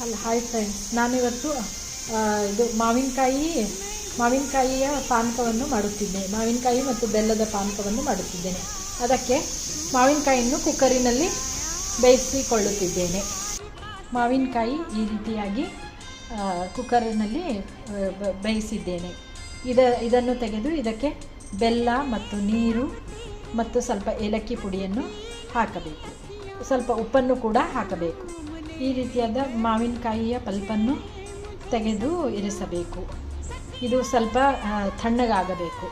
ಅಲ್ಲ, hi friends, ನಾನಿವತ್ತು ಇದು ಮಾವಿನಕಾಯಿಯ ಪಾನಕವನ್ನು ಮಾಡುತ್ತಿದ್ದೇನೆ. ಮಾವಿನಕಾಯಿ ಮತ್ತು ಬೆಲ್ಲದ ಪಾನಕವನ್ನು ಮಾಡುತ್ತಿದ್ದೇನೆ. ಅದಕ್ಕೆ ಮಾವಿನಕಾಯಿಯನ್ನು ಕುಕ್ಕರಿನಲ್ಲಿ ಬೇಯಿಸಿಕೊಳ್ಳುತ್ತಿದ್ದೇನೆ. ಮಾವಿನಕಾಯಿ ಈ ರೀತಿಯಾಗಿ ಕುಕ್ಕರಿನಲ್ಲಿ ಬೇಯಿಸಿದ್ದೇನೆ. ಇದನ್ನು ತೆಗೆದು ಇದಕ್ಕೆ ಬೆಲ್ಲ ಮತ್ತು ನೀರು ಮತ್ತು ಸ್ವಲ್ಪ ಏಲಕ್ಕಿ ಪುಡಿಯನ್ನು ಹಾಕಬೇಕು. ಸ್ವಲ್ಪ ಉಪ್ಪನ್ನು ಕೂಡ ಹಾಕಬೇಕು. ಈ ರೀತಿಯಾದ ಮಾವಿನಕಾಯಿಯ ಪಲ್ಪನ್ನು ತೆಗೆದು ಇರಿಸಬೇಕು. ಇದು ಸ್ವಲ್ಪ ತಣ್ಣಗಾಗಬೇಕು.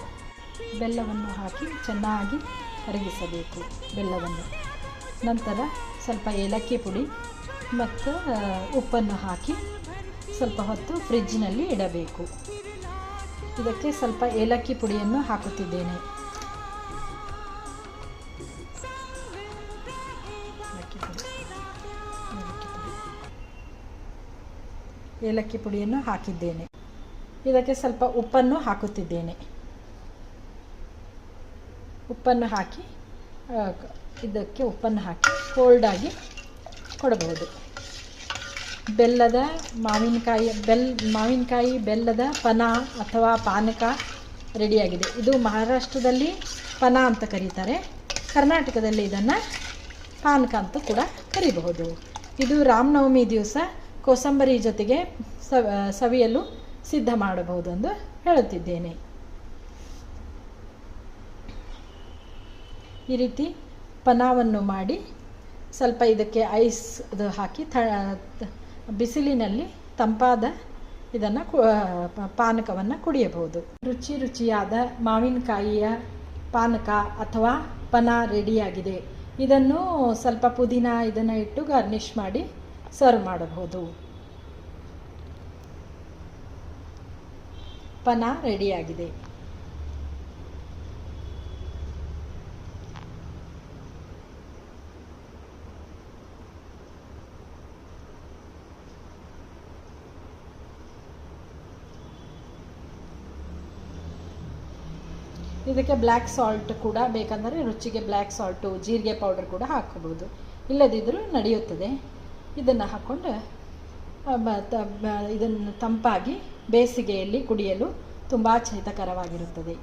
ಬೆಲ್ಲವನ್ನು ಹಾಕಿ ಚೆನ್ನಾಗಿ ಕರಗಿಸಬೇಕು ಬೆಲ್ಲವನ್ನು. ನಂತರ ಸ್ವಲ್ಪ ಏಲಕ್ಕಿ ಪುಡಿ ಮತ್ತು ಉಪ್ಪನ್ನು ಹಾಕಿ ಸ್ವಲ್ಪ ಹೊತ್ತು ಫ್ರಿಜ್ಜಿನಲ್ಲಿ ಇಡಬೇಕು. ಇದಕ್ಕೆ ಸ್ವಲ್ಪ ಏಲಕ್ಕಿ ಪುಡಿಯನ್ನು ಹಾಕುತ್ತಿದ್ದೇನೆ. ಏಲಕ್ಕಿ ಪುಡಿಯನ್ನು ಹಾಕಿದ್ದೇನೆ. ಇದಕ್ಕೆ ಸ್ವಲ್ಪ ಉಪ್ಪನ್ನು ಹಾಕುತ್ತಿದ್ದೇನೆ. ಉಪ್ಪನ್ನು ಹಾಕಿ ಇದಕ್ಕೆ ಉಪ್ಪನ್ನು ಹಾಕಿ ಕೋಲ್ಡಾಗಿ ಕೊಡಬಹುದು. ಮಾವಿನಕಾಯಿ ಬೆಲ್ಲದ ಪನ ಅಥವಾ ಪಾನಕ ರೆಡಿಯಾಗಿದೆ. ಇದು ಮಹಾರಾಷ್ಟ್ರದಲ್ಲಿ ಪನ ಅಂತ ಕರೀತಾರೆ. ಕರ್ನಾಟಕದಲ್ಲಿ ಇದನ್ನು ಪಾನಕ ಅಂತ ಕೂಡ ಕರಿಬಹುದು. ಇದು ರಾಮನವಮಿ ದಿವಸ ಕೋಸಂಬರಿ ಜೊತೆಗೆ ಸವಿಯಲು ಸಿದ್ಧ ಮಾಡಬಹುದು ಎಂದು ಹೇಳುತ್ತಿದ್ದೇನೆ. ಈ ರೀತಿ ಪನಾವನ್ನು ಮಾಡಿ ಸ್ವಲ್ಪ ಇದಕ್ಕೆ ಐಸ್ ಹಾಕಿ ಬಿಸಿಲಿನಲ್ಲಿ ತಂಪಾದ ಇದನ್ನು ಪಾನಕವನ್ನು ಕುಡಿಯಬಹುದು. ರುಚಿಯಾದ ಮಾವಿನಕಾಯಿಯ ಪಾನಕ ಅಥವಾ ಪನ ರೆಡಿಯಾಗಿದೆ. ಇದನ್ನು ಸ್ವಲ್ಪ ಪುದೀನ ಇದನ್ನು ಇಟ್ಟು ಗಾರ್ನಿಷ್ ಮಾಡಿ ಸರ್ವ್ ಮಾಡಬಹುದು. ಪನ ರೆಡಿಯಾಗಿದೆ. ಇದಕ್ಕೆ ಬ್ಲ್ಯಾಕ್ ಸಾಲ್ಟ್ ಕೂಡ ಬೇಕಂದರೆ ರುಚಿಗೆ ಬ್ಲ್ಯಾಕ್ ಸಾಲ್ಟು, ಜೀರಿಗೆ ಪೌಡರ್ ಕೂಡ ಹಾಕಬಹುದು. ಇಲ್ಲದಿದ್ದರೂ ನಡೆಯುತ್ತದೆ. ಇದನ್ನು ಹಾಕ್ಕೊಂಡು ಇದನ್ನು ತಂಪಾಗಿ ಬೇಸಿಗೆಯಲ್ಲಿ ಕುಡಿಯಲು ತುಂಬ ಹಿತಕರವಾಗಿರುತ್ತದೆ.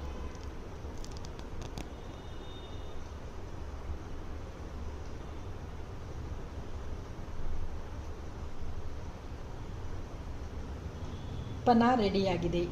ಪನ ರೆಡಿಯಾಗಿದೆ.